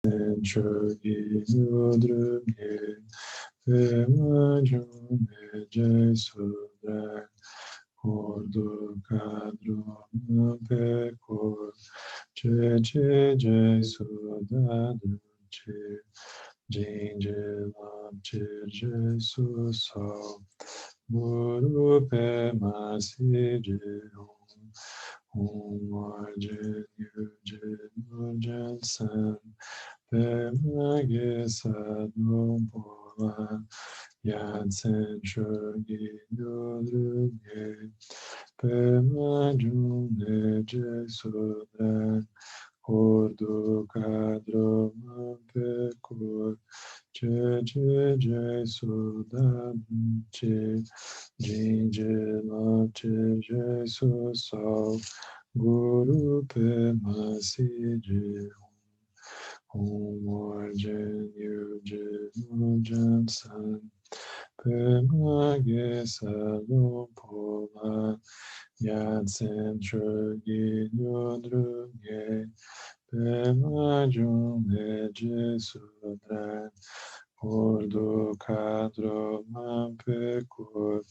Chogi Yudrumye Pemajume Jesudra Kordu Kadru Pekor Che Jesudadu Che Jinje Lam Che Jesuso Guru Pemasi Jehom Om Arjen Yujen Mujen San Pemage Sadum Pola Yadsen Chogi Yodruge Pemajune Jesudran Kordu Kadro Mampekor Che Jesudan Che Jinje La Che Jesuso Guru Pemasi Jehom Om Arjen Yujen Mujen San Pemage Salom Pola Yadsen Chogi Yodruge Pemajune Jesudran Kordu Kadro Mampekor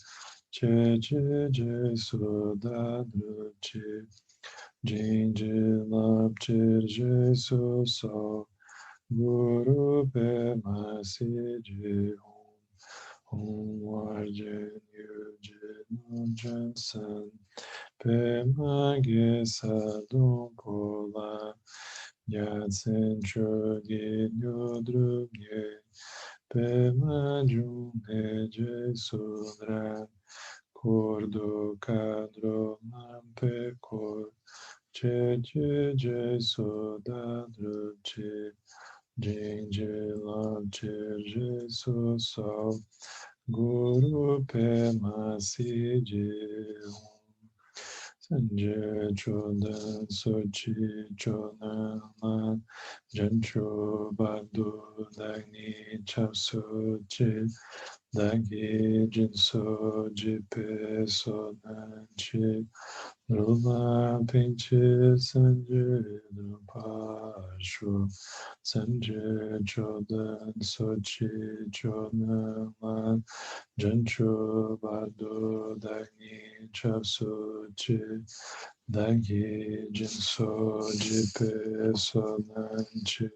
Che Jesudadru Che Jinje Lapcher Jesuso Guru Pemasi Jehom Om Arjen Yujen Mujen San Pemage Sadum Pola Yadsen Chogi Yodruge Pemajune Jesudran Kordu Kadro Mampekor Che Jesudadru Che Jinje Lapcher Jesuso Guru Pemasi Jehom Sanje Chodan Sochi Chonaman Jancho Badu Dagni Chapsuchi Dagi Jinso Jipe Sonanchi Ruma Pinchi Sanje Drupashu Sanje Chodan Sochi Chonaman Jancho Badu Dagi Chapsuchi Dagi Jinso Jipe Sonanchi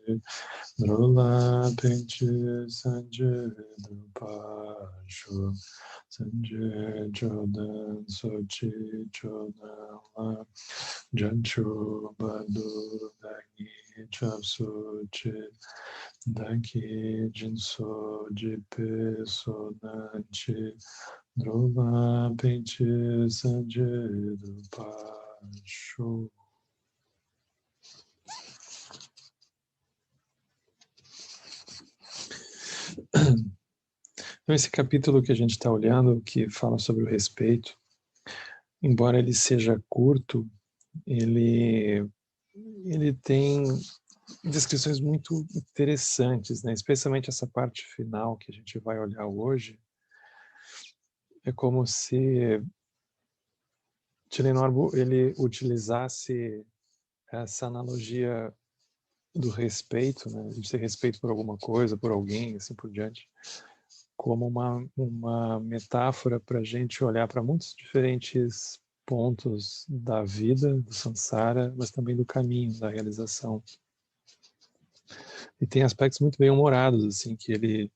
Drula Pinchi Sanje Drupashu Sanje Chodan Sochi Chodala Jancho Badu Dagi Chapsuchi Dagi Jinso Jipe Sonanchi Drula Pinchi Sanje Drupashu. Então, esse capítulo que a gente está olhando, que fala sobre o respeito, embora ele seja curto, ele tem descrições muito interessantes, né? Especialmente essa parte final que a gente vai olhar hoje. É como se Chilen Norbu ele utilizasse essa analogia do respeito, né? De ter respeito por alguma coisa, por alguém, assim por diante, como uma metáfora para a gente olhar para muitos diferentes pontos da vida, do samsara, mas também do caminho, da realização. E tem aspectos muito bem humorados, assim, que ele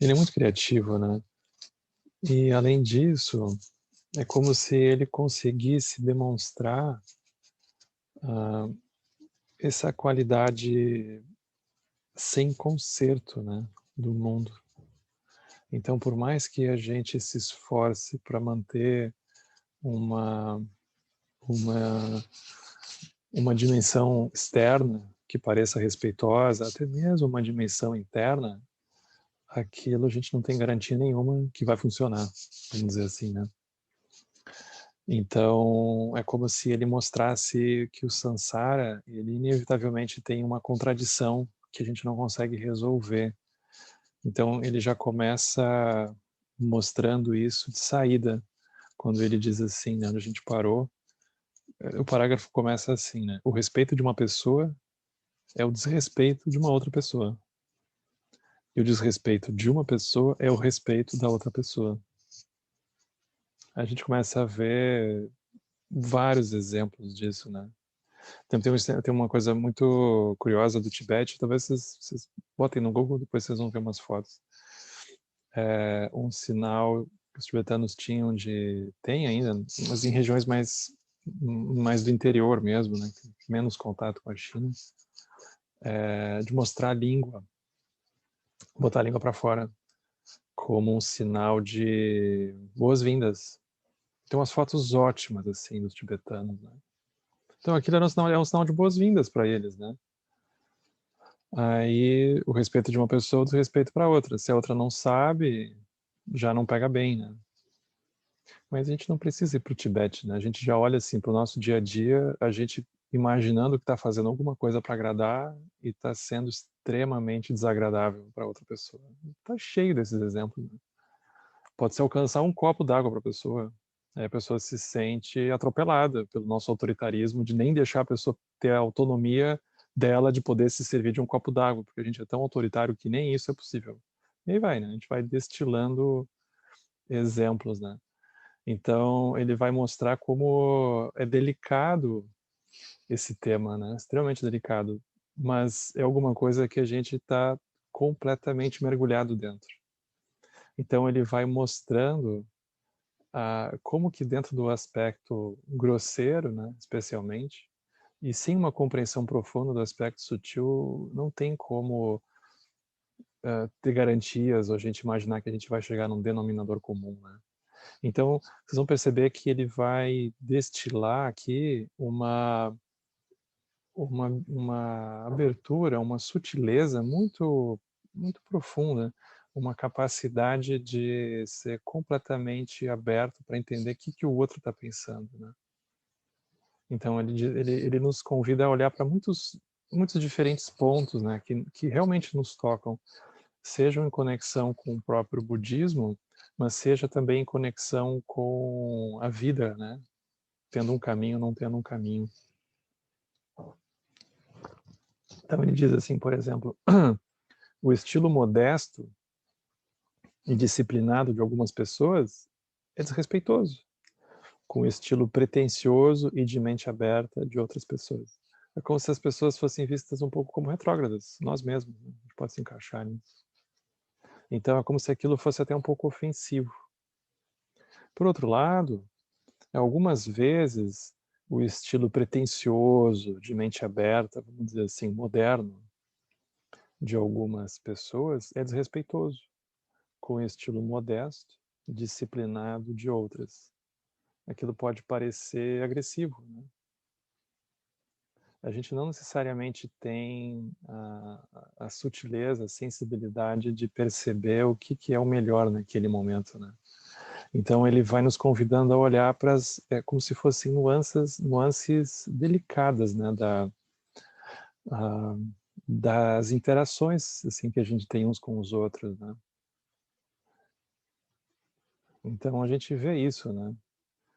é muito criativo, né? E além disso, é como se ele conseguisse demonstrar essa qualidade sem conserto, né, do mundo. Então, por mais que a gente se esforce para manter uma dimensão externa que pareça respeitosa, até mesmo uma dimensão interna, aquilo a gente não tem garantia nenhuma que vai funcionar, vamos dizer assim, né? Então, é como se ele mostrasse que o samsara, ele inevitavelmente tem uma contradição que a gente não consegue resolver. Então, ele já começa mostrando isso de saída, quando ele diz assim, né, onde a gente parou, o parágrafo começa assim, né? O respeito de uma pessoa é o desrespeito de uma outra pessoa. E o desrespeito de uma pessoa é o respeito da outra pessoa. A gente começa a ver vários exemplos disso, né? Tem uma coisa muito curiosa do Tibete, talvez vocês botem no Google, depois vocês vão ver umas fotos. É um sinal que os tibetanos tinham tem ainda, mas em regiões mais do interior mesmo, né? Menos contato com a China, de mostrar a língua, botar a língua para fora, como um sinal de boas-vindas. Tem umas fotos ótimas, assim, dos tibetanos, né? Então aquilo é um sinal de boas-vindas para eles, né? Aí o respeito de uma pessoa, o desrespeito para outra. Se a outra não sabe, já não pega bem, né? Mas a gente não precisa ir para o Tibete, né? A gente já olha assim para o nosso dia a dia, a gente imaginando que está fazendo alguma coisa para agradar e está sendo extremamente desagradável para outra pessoa. Está cheio desses exemplos, né? Pode ser alcançar um copo d'água para a pessoa. Aí a pessoa se sente atropelada pelo nosso autoritarismo de nem deixar a pessoa ter a autonomia dela de poder se servir de um copo d'água, porque a gente é tão autoritário que nem isso é possível. E aí vai, né? A gente vai destilando exemplos, né? Então, ele vai mostrar como é delicado esse tema, né? Extremamente delicado, mas é alguma coisa que a gente está completamente mergulhado dentro. Então, ele vai mostrando como que dentro do aspecto grosseiro, né, especialmente, e sem uma compreensão profunda do aspecto sutil, não tem como ter garantias ou a gente imaginar que a gente vai chegar num denominador comum, né? Então, vocês vão perceber que ele vai destilar aqui uma abertura, uma sutileza muito profunda, uma capacidade de ser completamente aberto para entender o que o outro está pensando, né? Então, ele nos convida a olhar para muitos diferentes pontos, né, que realmente nos tocam, sejam em conexão com o próprio budismo, mas seja também em conexão com a vida, né? Tendo um caminho, não tendo um caminho. Então ele diz assim, por exemplo, o estilo modesto e disciplinado de algumas pessoas é desrespeitoso, com o estilo pretensioso e de mente aberta de outras pessoas. É como se as pessoas fossem vistas um pouco como retrógradas, nós mesmos, né? A gente pode se encaixar nisso. Então é como se aquilo fosse até um pouco ofensivo. Por outro lado, algumas vezes o estilo pretensioso, de mente aberta, vamos dizer assim, moderno, de algumas pessoas é desrespeitoso, com o estilo modesto, disciplinado de outras. Aquilo pode parecer agressivo, né? A gente não necessariamente tem a sutileza, a sensibilidade de perceber o que é o melhor naquele momento, né? Então ele vai nos convidando a olhar para como se fossem nuances delicadas, né, das interações assim que a gente tem uns com os outros, né? Então a gente vê isso, né?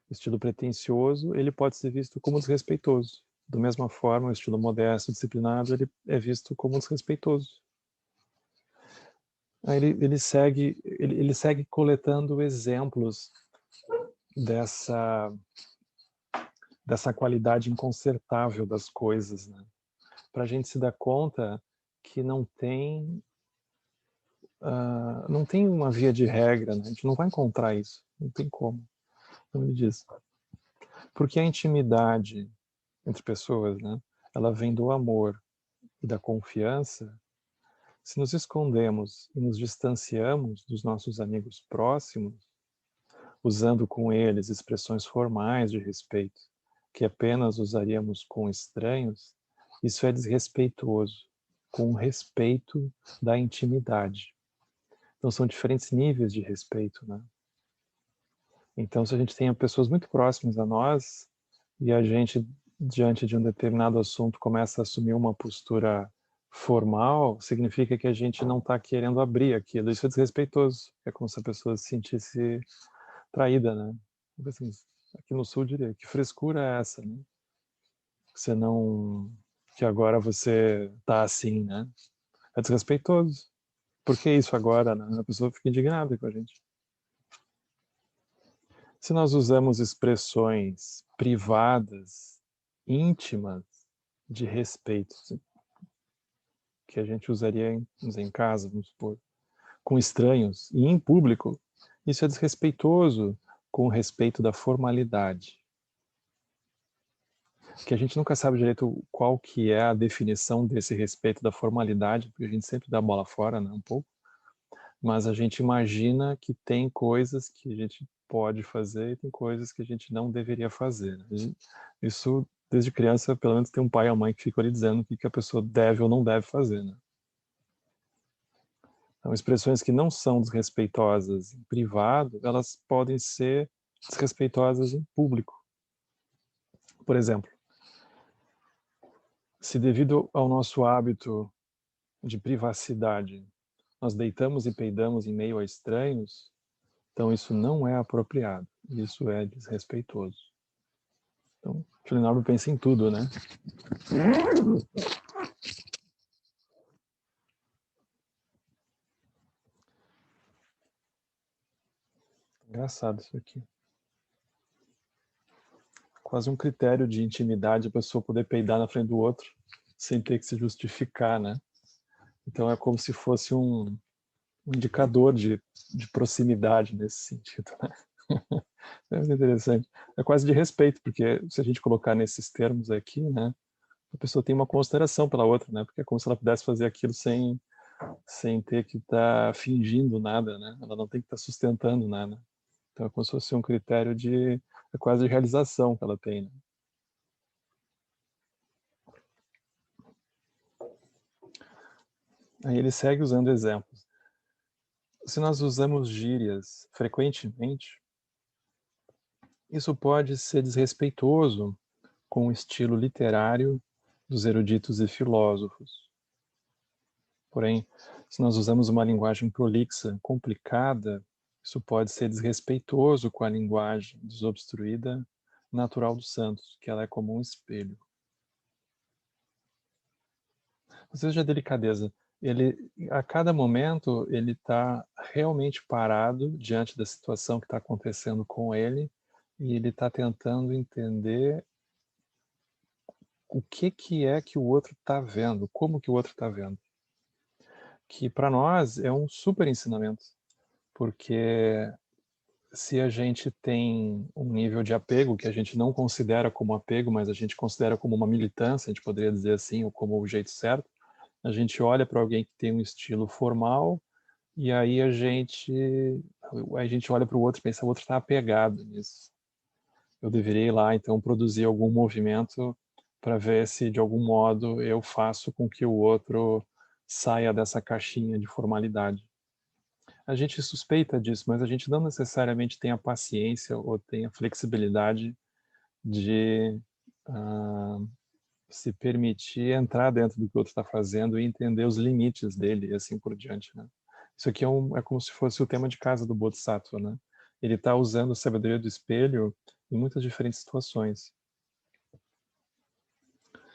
O estilo pretensioso, ele pode ser visto como desrespeitoso. Da mesma forma, o estilo modesto, disciplinado, ele é visto como desrespeitoso. Aí ele segue coletando exemplos dessa qualidade inconsertável das coisas, né? Para a gente se dar conta que não tem uma via de regra, né? A gente não vai encontrar isso, não tem como. Então ele diz, porque a intimidade entre pessoas, né? Ela vem do amor e da confiança. Se nos escondemos e nos distanciamos dos nossos amigos próximos, usando com eles expressões formais de respeito, que apenas usaríamos com estranhos, isso é desrespeitoso, com o respeito da intimidade. Então são diferentes níveis de respeito, né? Então se a gente tem pessoas muito próximas a nós e a gente, diante de um determinado assunto, começa a assumir uma postura formal, significa que a gente não está querendo abrir aquilo. Isso é desrespeitoso. É como se a pessoa se sentisse traída, né? Assim, aqui no sul diria, que frescura é essa, né? Você não que agora você tá assim, né? É desrespeitoso. Por que isso agora, né? A pessoa fica indignada com a gente. Se nós usamos expressões privadas, íntimas, de respeito, que a gente usaria em casa, vamos supor, com estranhos e em público, isso é desrespeitoso com o respeito da formalidade. Que a gente nunca sabe direito qual que é a definição desse respeito da formalidade, porque a gente sempre dá bola fora, né, um pouco, mas a gente imagina que tem coisas que a gente pode fazer e tem coisas que a gente não deveria fazer. Né? Isso, desde criança, pelo menos tem um pai ou mãe que ficam ali dizendo o que a pessoa deve ou não deve fazer. Né? Então, expressões que não são desrespeitosas em privado, elas podem ser desrespeitosas em público. Por exemplo, se devido ao nosso hábito de privacidade, nós deitamos e peidamos em meio a estranhos, então isso não é apropriado, isso é desrespeitoso. Então, Schleiermacher pensa em tudo, né? Engraçado isso aqui. Quase um critério de intimidade a pessoa poder peidar na frente do outro sem ter que se justificar, né? Então é como se fosse um indicador de proximidade nesse sentido, né? É muito interessante. É quase de respeito, porque se a gente colocar nesses termos aqui, né, a pessoa tem uma consideração pela outra, né? Porque é como se ela pudesse fazer aquilo sem ter que estar fingindo nada, né? Ela não tem que estar sustentando nada. Então é como se fosse um critério de quase de realização que ela tem, né? Aí ele segue usando exemplos. Se nós usamos gírias frequentemente, isso pode ser desrespeitoso com o estilo literário dos eruditos e filósofos. Porém, se nós usamos uma linguagem prolixa, complicada, isso pode ser desrespeitoso com a linguagem desobstruída natural dos santos, que ela é como um espelho. Ou seja, a delicadeza. Ele, a cada momento, ele está realmente parado diante da situação que está acontecendo com ele e ele está tentando entender o que é que o outro está vendo, como que o outro está vendo. Que para nós é um super ensinamento, porque se a gente tem um nível de apego que a gente não considera como apego, mas a gente considera como uma militância, a gente poderia dizer assim, ou como o jeito certo, a gente olha para alguém que tem um estilo formal e aí a gente olha para o outro e pensa, o outro está apegado nisso. Eu deveria ir lá, então, produzir algum movimento para ver se, de algum modo, eu faço com que o outro saia dessa caixinha de formalidade. A gente suspeita disso, mas a gente não necessariamente tem a paciência ou tem a flexibilidade de se permitir entrar dentro do que o outro está fazendo e entender os limites dele e assim por diante, né? Isso aqui é como se fosse o tema de casa do Bodhisattva, né? Ele está usando a sabedoria do espelho em muitas diferentes situações.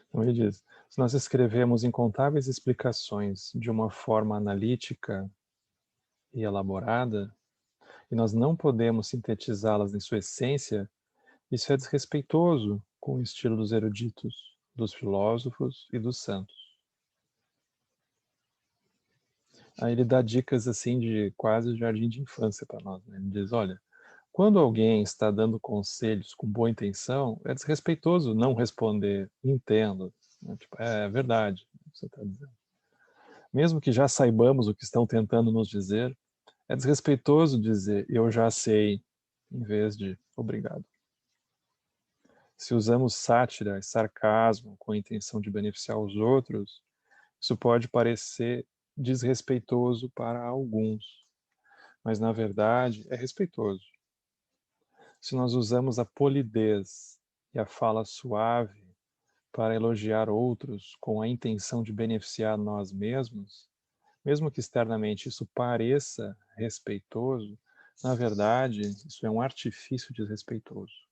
Então ele diz, se nós escrevemos incontáveis explicações de uma forma analítica e elaborada, e nós não podemos sintetizá-las em sua essência, isso é desrespeitoso com o estilo dos eruditos, dos filósofos e dos santos. Aí ele dá dicas assim de quase jardim de infância para nós. Né? Ele diz, olha, quando alguém está dando conselhos com boa intenção, é desrespeitoso não responder, entendo. Né? Tipo, é verdade o que você está dizendo. Mesmo que já saibamos o que estão tentando nos dizer, é desrespeitoso dizer eu já sei, em vez de obrigado. Se usamos sátira e sarcasmo com a intenção de beneficiar os outros, isso pode parecer desrespeitoso para alguns, mas na verdade é respeitoso. Se nós usamos a polidez e a fala suave para elogiar outros com a intenção de beneficiar nós mesmos, mesmo que externamente isso pareça respeitoso, na verdade isso é um artifício desrespeitoso.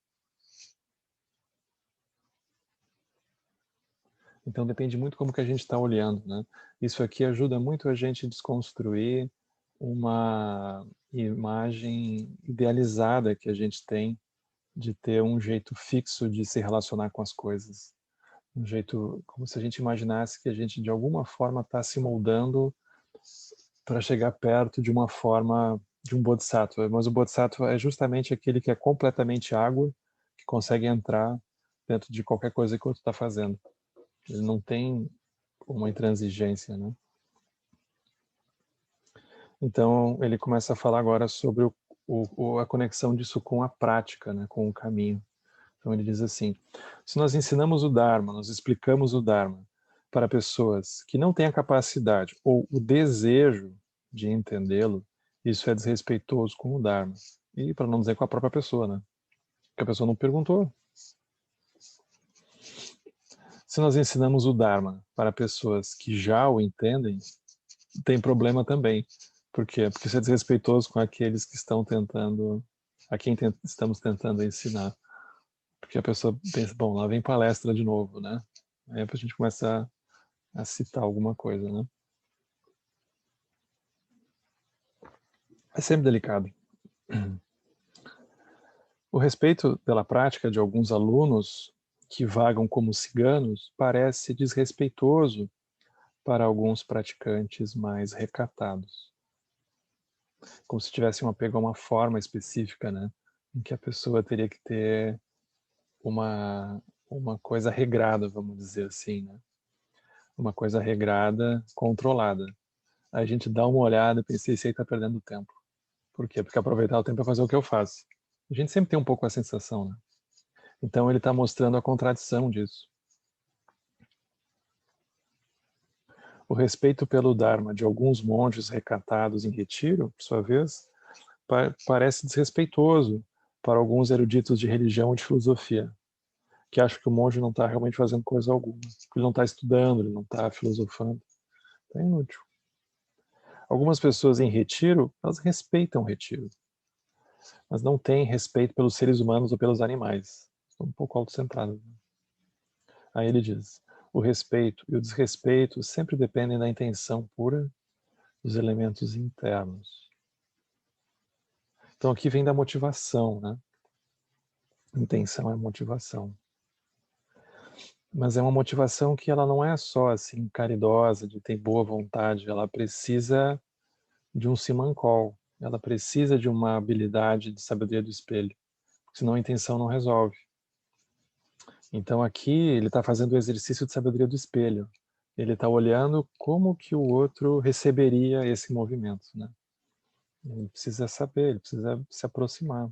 Então depende muito como que a gente está olhando, né? Isso aqui ajuda muito a gente a desconstruir uma imagem idealizada que a gente tem de ter um jeito fixo de se relacionar com as coisas. Um jeito como se a gente imaginasse que a gente de alguma forma está se moldando para chegar perto de uma forma de um bodhisattva. Mas o bodhisattva é justamente aquele que é completamente água, que consegue entrar dentro de qualquer coisa que o outro está fazendo. Ele não tem uma intransigência, né? Então ele começa a falar agora sobre a conexão disso com a prática, né? Com o caminho. Então ele diz assim: se nós ensinamos o Dharma, nós explicamos o Dharma para pessoas que não têm a capacidade ou o desejo de entendê-lo, isso é desrespeitoso com o Dharma. E para não dizer com a própria pessoa, né? Porque a pessoa não perguntou. Se nós ensinamos o Dharma para pessoas que já o entendem, tem problema também. Por quê? Porque isso é desrespeitoso com aqueles que estão tentando, a quem estamos tentando ensinar. Porque a pessoa pensa, bom, lá vem palestra de novo, né? Aí a gente começa a citar alguma coisa, né? É sempre delicado. O respeito pela prática de alguns alunos que vagam como ciganos parece desrespeitoso para alguns praticantes mais recatados. Como se tivesse um apego a uma forma específica, né? Em que a pessoa teria que ter uma coisa regrada, vamos dizer assim, né? Uma coisa regrada, controlada. Aí a gente dá uma olhada e pensa, esse aí tá perdendo tempo. Por quê? Porque aproveitar o tempo é fazer o que eu faço. A gente sempre tem um pouco a sensação, né? Então ele está mostrando a contradição disso. O respeito pelo Dharma de alguns monges recatados em retiro, por sua vez, parece desrespeitoso para alguns eruditos de religião e de filosofia, que acham que o monge não está realmente fazendo coisa alguma, que ele não está estudando, ele não está filosofando. É inútil. Algumas pessoas em retiro, elas respeitam o retiro, mas não têm respeito pelos seres humanos ou pelos animais. Estão um pouco autocentradas. Aí ele diz: o respeito e o desrespeito sempre dependem da intenção pura dos elementos internos. Então aqui vem da motivação, né? Intenção é motivação. Mas é uma motivação que ela não é só assim caridosa, de ter boa vontade, ela precisa de um simancol, ela precisa de uma habilidade de sabedoria do espelho, senão a intenção não resolve. Então aqui ele está fazendo o exercício de sabedoria do espelho. Ele está olhando como que o outro receberia esse movimento, né? Ele precisa saber, ele precisa se aproximar.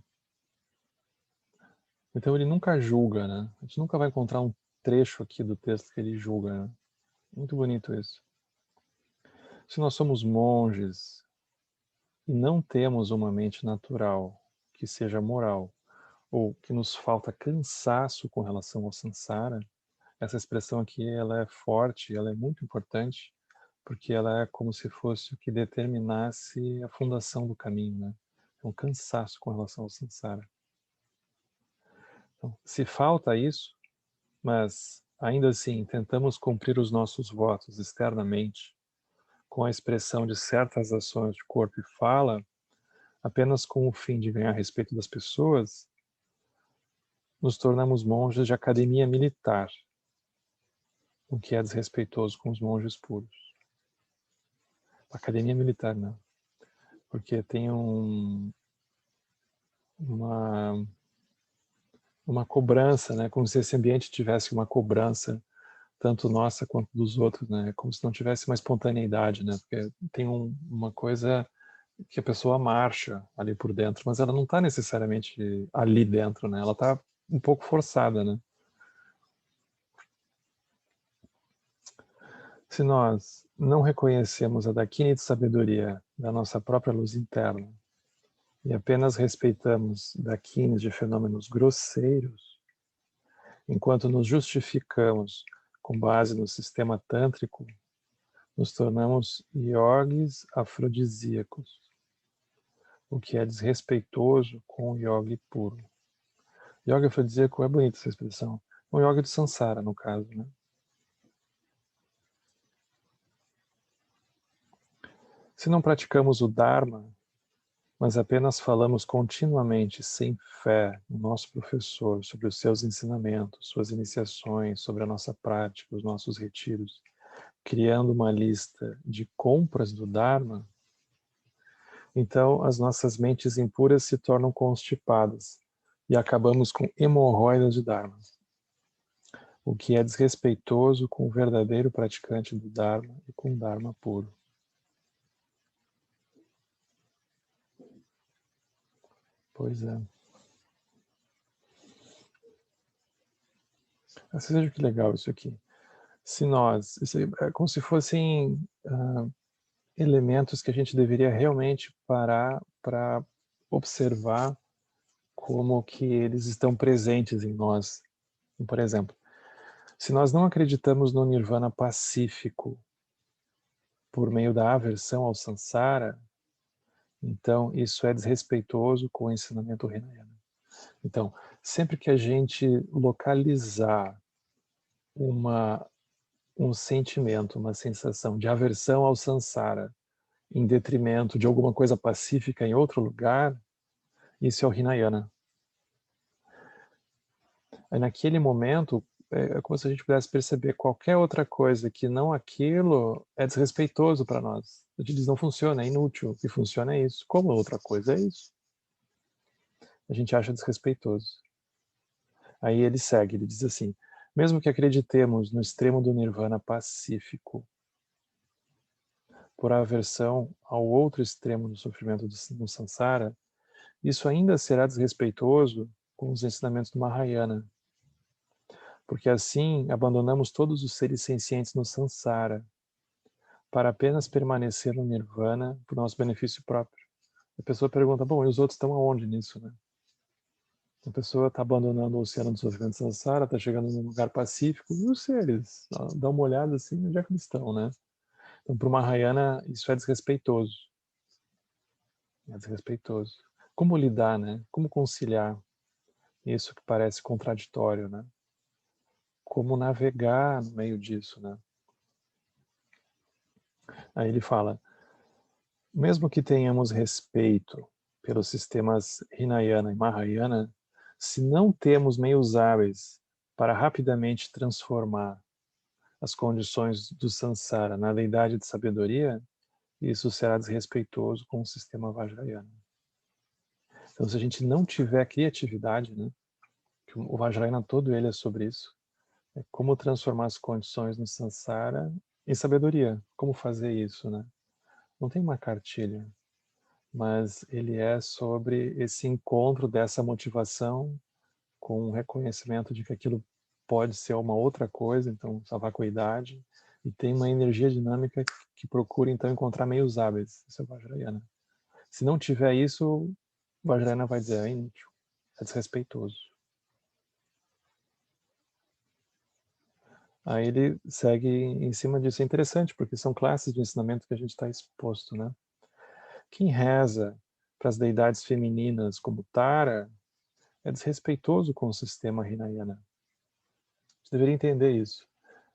Então ele nunca julga, né? A gente nunca vai encontrar um trecho aqui do texto que ele julga, né? Muito bonito isso. Se nós somos monges e não temos uma mente natural que seja moral, ou que nos falta cansaço com relação ao samsara, essa expressão aqui ela é forte, ela é muito importante, porque ela é como se fosse o que determinasse a fundação do caminho, né? É um cansaço com relação ao samsara. Então, se falta isso, mas ainda assim tentamos cumprir os nossos votos externamente, com a expressão de certas ações de corpo e fala, apenas com o fim de ganhar respeito das pessoas, nos tornamos monges de academia militar, o que é desrespeitoso com os monges puros. Academia militar, não. Porque tem uma cobrança, né? Como se esse ambiente tivesse uma cobrança, tanto nossa quanto dos outros, né? Como se não tivesse uma espontaneidade, né? Porque tem uma coisa que a pessoa marcha ali por dentro, mas ela não está necessariamente ali dentro, né? Ela está um pouco forçada, né? Se nós não reconhecemos a dakini de sabedoria da nossa própria luz interna e apenas respeitamos dakinis de fenômenos grosseiros, enquanto nos justificamos com base no sistema tântrico, nos tornamos yogis afrodisíacos, o que é desrespeitoso com o yogi puro. Yoga afrodisíaco é bonita essa expressão. Um yoga de samsara, no caso, né? Se não praticamos o Dharma, mas apenas falamos continuamente, sem fé, no nosso professor, sobre os seus ensinamentos, suas iniciações, sobre a nossa prática, os nossos retiros, criando uma lista de compras do Dharma, então as nossas mentes impuras se tornam constipadas e acabamos com hemorroidas de Dharma, o que é desrespeitoso com o verdadeiro praticante do Dharma e com o Dharma puro. Pois é. Você veja que legal isso aqui. Se nós, isso é como se fossem elementos que a gente deveria realmente parar para observar como que eles estão presentes em nós. Por exemplo, se nós não acreditamos no nirvana pacífico por meio da aversão ao samsara, então isso é desrespeitoso com o ensinamento Hinayana. Então, sempre que a gente localizar um sentimento, uma sensação de aversão ao samsara, em detrimento de alguma coisa pacífica em outro lugar, isso é o Hinayana. Aí, naquele momento, é como se a gente pudesse perceber qualquer outra coisa que não aquilo é desrespeitoso para nós. A gente diz, não funciona, é inútil. O que funciona é isso. Como outra coisa é isso? A gente acha desrespeitoso. Aí ele segue, ele diz assim, mesmo que acreditemos no extremo do nirvana pacífico, por aversão ao outro extremo do sofrimento no samsara, isso ainda será desrespeitoso com os ensinamentos do Mahayana, porque assim abandonamos todos os seres sencientes no samsara, para apenas permanecer no nirvana por nosso benefício próprio. A pessoa pergunta, bom, e os outros estão aonde nisso, né? A pessoa está abandonando o oceano do sofrimento samsara, está chegando num lugar pacífico, e os seres? Dá uma olhada assim, onde é que eles estão, né? Então, para o Mahayana, isso é desrespeitoso. É desrespeitoso. Como lidar, né? Como conciliar isso que parece contraditório, né? Como navegar no meio disso, né? Aí ele fala, mesmo que tenhamos respeito pelos sistemas Hinayana e Mahayana, se não temos meios hábeis para rapidamente transformar as condições do samsara na deidade de sabedoria, isso será desrespeitoso com o sistema Vajrayana. Então, se a gente não tiver criatividade, né, que o Vajrayana todo ele é sobre isso, é como transformar as condições no samsara em sabedoria. Como fazer isso, né? Não tem uma cartilha, mas ele é sobre esse encontro dessa motivação com o reconhecimento de que aquilo pode ser uma outra coisa, então essa vacuidade, e tem uma energia dinâmica que procura então encontrar meios hábeis. Isso é o Vajrayana. Se não tiver isso, o Vajrayana vai dizer, é inútil, é desrespeitoso. Aí ele segue em cima disso. É interessante, porque são classes de ensinamento que a gente está exposto, né? Quem reza para as deidades femininas como Tara é desrespeitoso com o sistema Hinayana. Você deveria entender isso,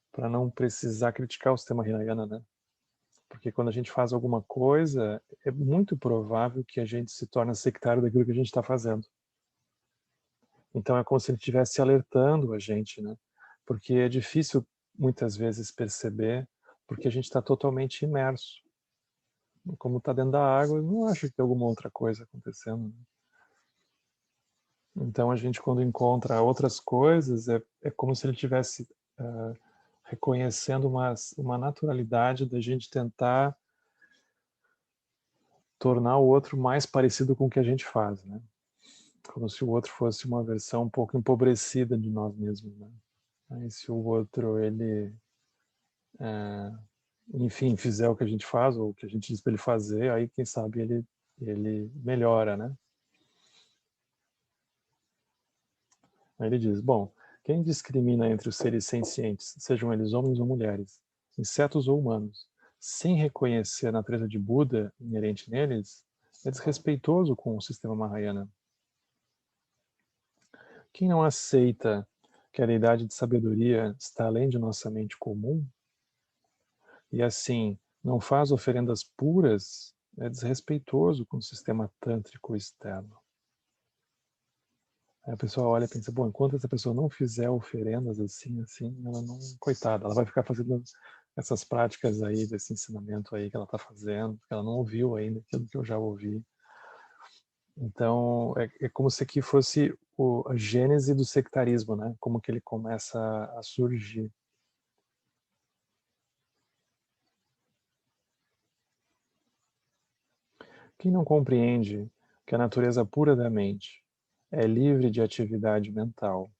para não precisar criticar o sistema Hinayana, né? Porque quando a gente faz alguma coisa, é muito provável que a gente se torne sectário daquilo que a gente está fazendo. Então é como se ele estivesse alertando a gente, né? Porque é difícil muitas vezes perceber, porque a gente está totalmente imerso. Como está dentro da água, eu não acho que tem alguma outra coisa acontecendo, né? Então a gente quando encontra outras coisas, é como se ele estivesse reconhecendo uma naturalidade da gente tentar tornar o outro mais parecido com o que a gente faz, né? Como se o outro fosse uma versão um pouco empobrecida de nós mesmos, né? Aí se o outro, ele, enfim, fizer o que a gente faz, ou o que a gente diz para ele fazer, aí quem sabe ele melhora, né? Aí ele diz, bom, quem discrimina entre os seres sencientes, sejam eles homens ou mulheres, insetos ou humanos, sem reconhecer a natureza de Buda inerente neles, é desrespeitoso com o sistema Mahayana. Quem não aceita que a deidade de sabedoria está além de nossa mente comum, e assim não faz oferendas puras, é desrespeitoso com o sistema tântrico externo. Aí a pessoa olha e pensa, bom, enquanto essa pessoa não fizer oferendas assim, ela não, coitada, ela vai ficar fazendo essas práticas aí, desse ensinamento aí que ela está fazendo, que ela não ouviu ainda aquilo que eu já ouvi. Então, é como se aqui fosse a gênese do sectarismo, né? Como que ele começa a surgir. Quem não compreende que a natureza pura da mente é livre de atividade mental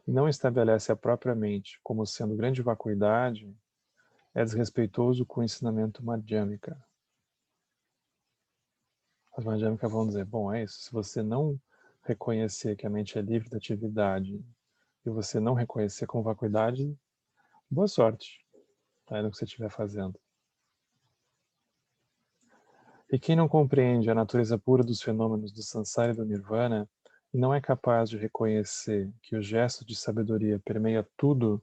e não estabelece a própria mente como sendo grande vacuidade, é desrespeitoso com o ensinamento madhyamika. As madhyamikas vão dizer, bom, é isso, se você não reconhecer que a mente é livre da atividade e você não reconhecer como vacuidade, boa sorte, tá, no que você estiver fazendo. E quem não compreende a natureza pura dos fenômenos do samsara e do nirvana e não é capaz de reconhecer que o gesto de sabedoria permeia tudo,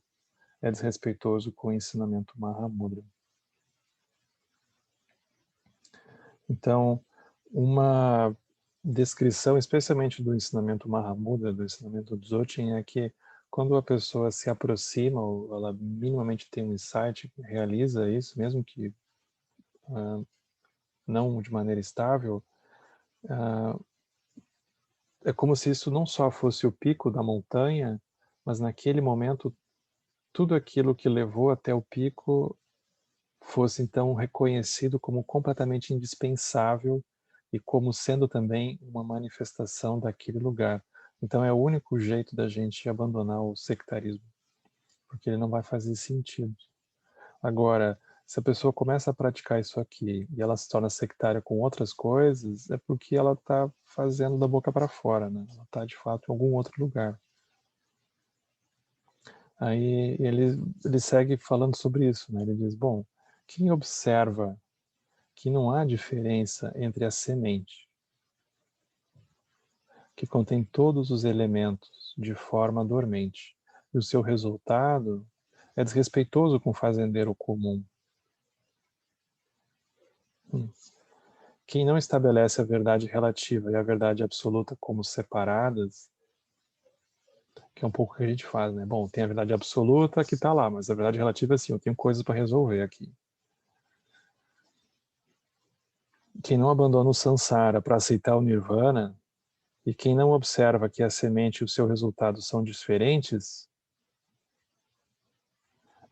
é desrespeitoso com o ensinamento Mahamudra. Então, uma descrição, especialmente do ensinamento Mahamudra, do ensinamento Dzogchen, é que quando a pessoa se aproxima, ou ela minimamente tem um insight, realiza isso, mesmo que não de maneira estável, é como se isso não só fosse o pico da montanha, mas naquele momento tudo aquilo que levou até o pico fosse então reconhecido como completamente indispensável e como sendo também uma manifestação daquele lugar. Então é o único jeito da gente abandonar o sectarismo, porque ele não vai fazer sentido. Agora, se a pessoa começa a praticar isso aqui e ela se torna sectária com outras coisas, é porque ela está fazendo da boca para fora, né? Ela está de fato em algum outro lugar. Aí ele segue falando sobre isso, né? Ele diz, bom, quem observa que não há diferença entre a semente, que contém todos os elementos de forma dormente, e o seu resultado é desrespeitoso com o fazendeiro comum. Quem não estabelece a verdade relativa e a verdade absoluta como separadas, que é um pouco o que a gente faz, né? Bom, tem a verdade absoluta que está lá, mas a verdade relativa é assim, eu tenho coisas para resolver aqui. Quem não abandona o samsara para aceitar o nirvana, e quem não observa que a semente e o seu resultado são diferentes,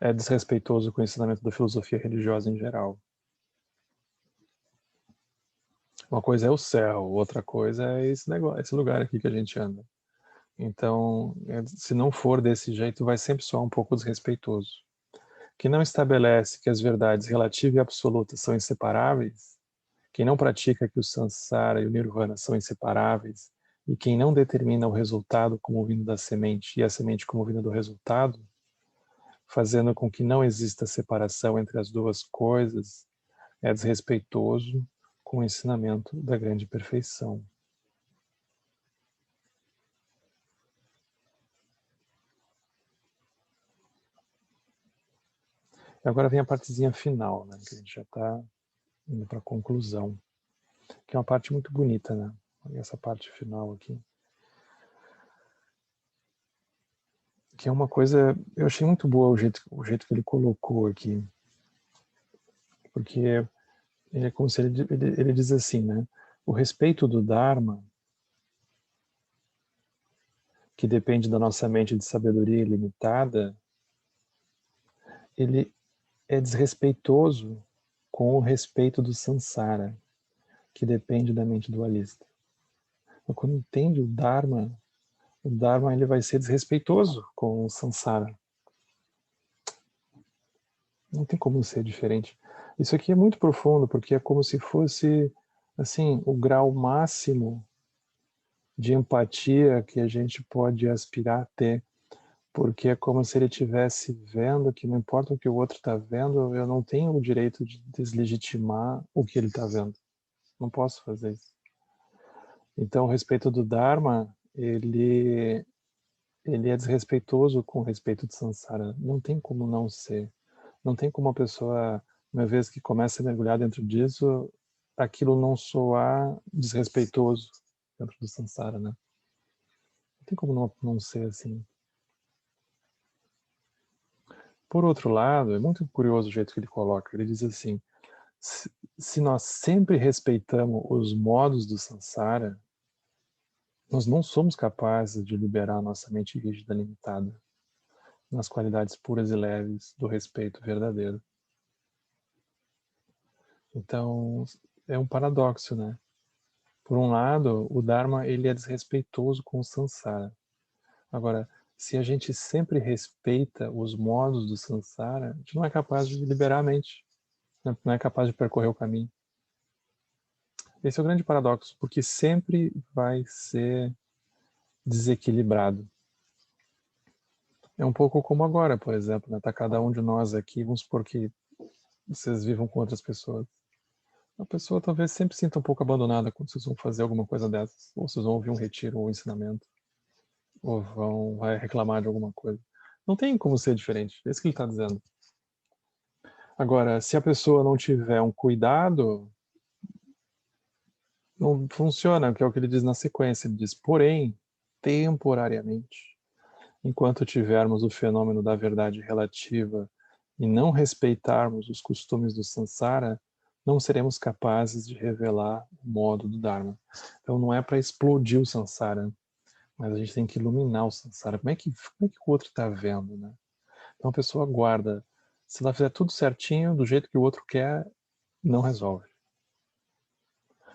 é desrespeitoso com o ensinamento da filosofia religiosa em geral. Uma coisa é o céu, outra coisa é esse negócio, esse lugar aqui que a gente anda. Então, se não for desse jeito, vai sempre soar um pouco desrespeitoso. Quem não estabelece que as verdades relativa e absoluta são inseparáveis, quem não pratica que o samsara e o nirvana são inseparáveis, e quem não determina o resultado como vindo da semente e a semente como vindo do resultado, fazendo com que não exista separação entre as duas coisas, é desrespeitoso com o ensinamento da grande perfeição. E agora vem a partezinha final, né, que a gente já está indo para a conclusão, que é uma parte muito bonita, né? Essa parte final aqui. Que é uma coisa, eu achei muito boa o jeito que ele colocou aqui, porque é como se ele diz assim, né? O respeito do Dharma, que depende da nossa mente de sabedoria ilimitada, ele é desrespeitoso com o respeito do samsara, que depende da mente dualista. Então, quando entende o Dharma ele vai ser desrespeitoso com o samsara. Não tem como ser diferente. Isso aqui é muito profundo, porque é como se fosse assim o grau máximo de empatia que a gente pode aspirar a ter, porque é como se ele estivesse vendo que não importa o que o outro está vendo, eu não tenho o direito de deslegitimar o que ele está vendo. Não posso fazer isso. Então, o respeito do Dharma, ele é desrespeitoso com o respeito do Samsara. Não tem como não ser. Não tem como a pessoa, uma vez que começa a mergulhar dentro disso, aquilo não soar desrespeitoso dentro do samsara, né? Não tem como não ser assim. Por outro lado, é muito curioso o jeito que ele coloca. Ele diz assim, se nós sempre respeitamos os modos do samsara, nós não somos capazes de liberar a nossa mente rígida limitada nas qualidades puras e leves do respeito verdadeiro. Então, é um paradoxo, né? Por um lado, o Dharma ele é desrespeitoso com o samsara. Agora, se a gente sempre respeita os modos do samsara, a gente não é capaz de liberar a mente, não é capaz de percorrer o caminho. Esse é o grande paradoxo, porque sempre vai ser desequilibrado. É um pouco como agora, por exemplo, né? Tá cada um de nós aqui, vamos supor que vocês vivam com outras pessoas. A pessoa talvez sempre sinta um pouco abandonada quando vocês vão fazer alguma coisa dessas, ou vocês vão ouvir um retiro ou um ensinamento, ou vai reclamar de alguma coisa. Não tem como ser diferente, é isso que ele está dizendo. Agora, se a pessoa não tiver um cuidado, não funciona, que é o que ele diz na sequência. Ele diz, porém, temporariamente, enquanto tivermos o fenômeno da verdade relativa e não respeitarmos os costumes do samsara, não seremos capazes de revelar o modo do Dharma. Então não é para explodir o samsara, mas a gente tem que iluminar o samsara. Como é que o outro está vendo, né? Então a pessoa guarda. Se ela fizer tudo certinho, do jeito que o outro quer, não resolve.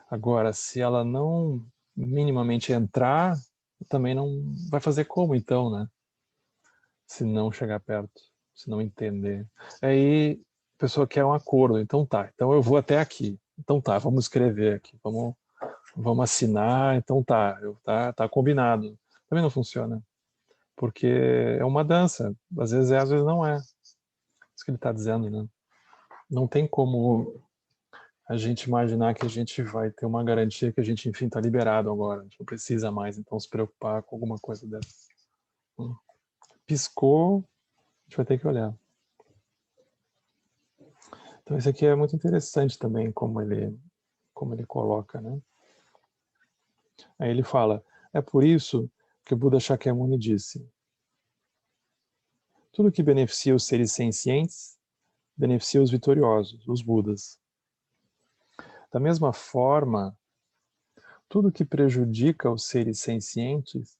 Agora, se ela não minimamente entrar, também não vai fazer como então, né? Se não chegar perto, se não entender. Aí a pessoa quer um acordo, então tá, então eu vou até aqui. Então tá, vamos escrever aqui, vamos assinar, então tá, tá combinado. Também não funciona, porque é uma dança, às vezes é, às vezes não é. Isso que ele está dizendo, né? Não tem como a gente imaginar que a gente vai ter uma garantia que a gente, enfim, está liberado agora, a gente não precisa mais, então, se preocupar com alguma coisa dessa. Piscou, a gente vai ter que olhar. Então, isso aqui é muito interessante também, como ele coloca, né? Aí ele fala, é por isso que o Buda Shakyamuni disse, tudo que beneficia os seres sencientes, beneficia os vitoriosos, os Budas. Da mesma forma, tudo que prejudica os seres sencientes,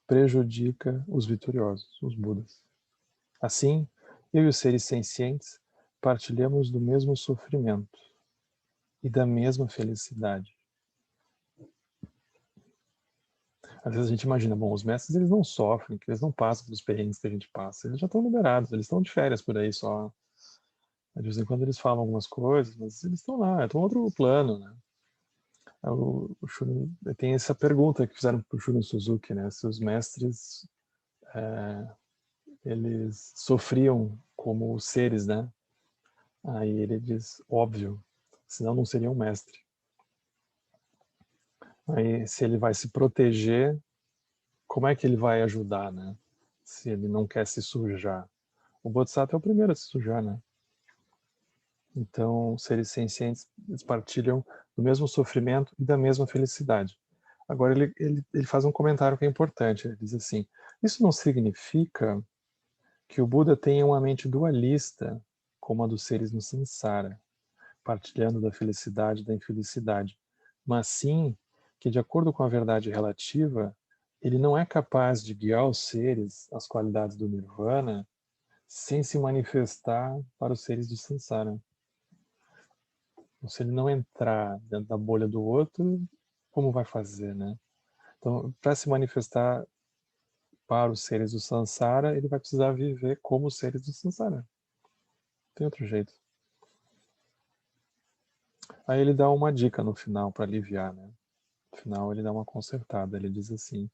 prejudica os vitoriosos, os Budas. Assim, eu e os seres sencientes partilhamos do mesmo sofrimento e da mesma felicidade. Às vezes a gente imagina, bom, os mestres eles não sofrem, que eles não passam pelos perrengues que a gente passa, eles já estão liberados, eles estão de férias por aí só. De vez em quando eles falam algumas coisas, mas eles estão lá, estão em outro plano, né? Tem essa pergunta que fizeram para o Shunryu Suzuki, né? Se os mestres eles sofriam como seres, né? Aí ele diz, óbvio, senão não seria um mestre. Aí se ele vai se proteger, como é que ele vai ajudar, né? Se ele não quer se sujar. O Bodhisattva é o primeiro a se sujar, né? Então, seres sencientes eles partilham do mesmo sofrimento e da mesma felicidade. Agora, ele faz um comentário que é importante. Ele diz assim, isso não significa que o Buda tenha uma mente dualista, como a dos seres no samsara, partilhando da felicidade e da infelicidade, mas sim que, de acordo com a verdade relativa, ele não é capaz de guiar os seres às qualidades do nirvana sem se manifestar para os seres do samsara. Então, se ele não entrar dentro da bolha do outro, como vai fazer, né? Então, para se manifestar para os seres do samsara, ele vai precisar viver como os seres do samsara. Não tem outro jeito. Aí ele dá uma dica no final para aliviar, né? No final ele dá uma consertada. Ele diz assim,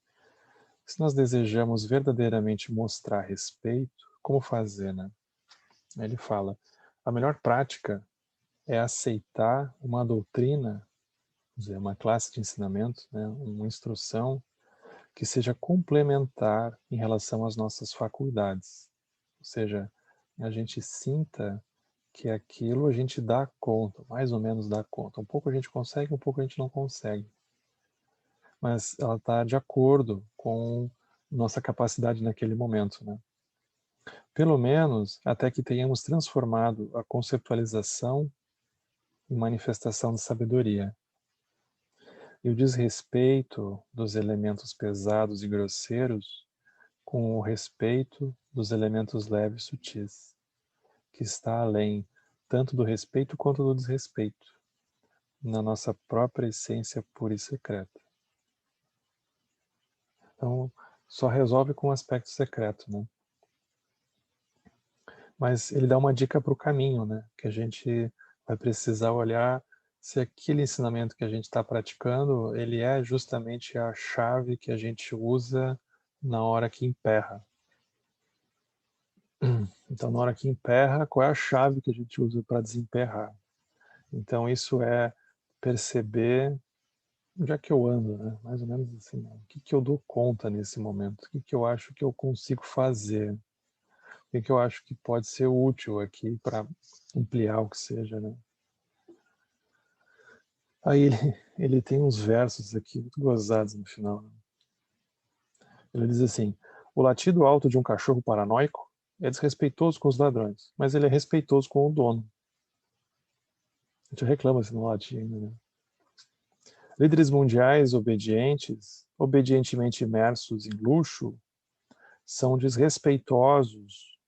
se nós desejamos verdadeiramente mostrar respeito, como fazer, né? Aí ele fala, a melhor prática é aceitar uma doutrina, dizer, uma classe de ensinamento, né? Uma instrução que seja complementar em relação às nossas faculdades. Ou seja, a gente sinta que aquilo a gente dá conta, mais ou menos dá conta. Um pouco a gente consegue, um pouco a gente não consegue. Mas ela está de acordo com nossa capacidade naquele momento, né? Pelo menos até que tenhamos transformado a conceptualização em manifestação de sabedoria. E o desrespeito dos elementos pesados e grosseiros com o respeito dos elementos leves e sutis, que está além tanto do respeito quanto do desrespeito, na nossa própria essência pura e secreta. Então, só resolve com o aspecto secreto, né? Mas ele dá uma dica para o caminho, né? Que a gente vai precisar olhar se aquele ensinamento que a gente está praticando, ele é justamente a chave que a gente usa na hora que emperra. Então, na hora que emperra, qual é a chave que a gente usa para desemperrar? Então, isso é perceber onde é que eu ando, né? Mais ou menos assim, né? O que que eu dou conta nesse momento? O que que eu acho que eu consigo fazer? O que que eu acho que pode ser útil aqui para ampliar o que seja, né? Aí ele tem uns versos aqui muito gozados no final. Ele diz assim: o latido alto de um cachorro paranoico é desrespeitoso com os ladrões, mas ele é respeitoso com o dono. A gente reclama se não latir ainda, né? Líderes mundiais obedientes, obedientemente imersos em luxo, são desrespeitosos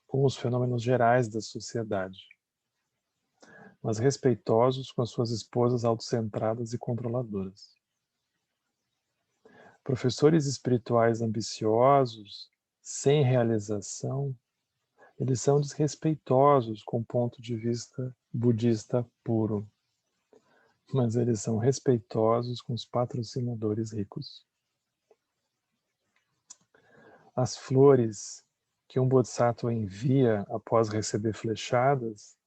com os fenômenos gerais da sociedade, mas respeitosos com as suas esposas autocentradas e controladoras. Professores espirituais ambiciosos, sem realização, eles são desrespeitosos com o ponto de vista budista puro, mas eles são respeitosos com os patrocinadores ricos. As flores que um bodhisattva envia após receber flechadas,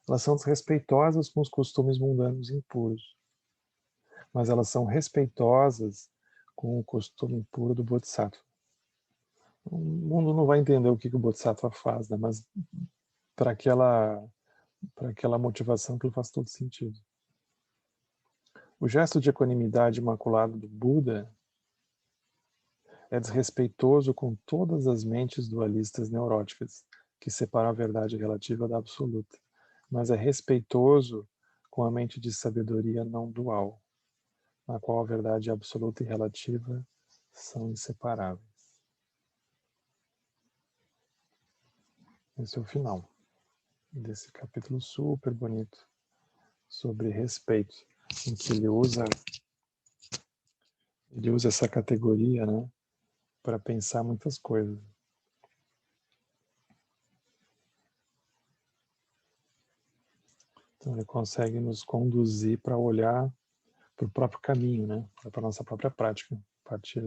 elas são desrespeitosas com os costumes mundanos impuros, mas elas são respeitosas com o costume impuro do bodhisattva. O mundo não vai entender o que o bodhisattva faz, né? Mas para aquela motivação aquilo faz todo sentido. O gesto de equanimidade imaculado do Buda é desrespeitoso com todas as mentes dualistas neuróticas, que separam a verdade relativa da absoluta, mas é respeitoso com a mente de sabedoria não dual, na qual a verdade absoluta e relativa são inseparáveis. Esse é o final desse capítulo super bonito sobre respeito, em que ele usa essa categoria, né, para pensar muitas coisas. Então ele consegue nos conduzir para olhar para o próprio caminho, né, para a nossa própria prática, a partir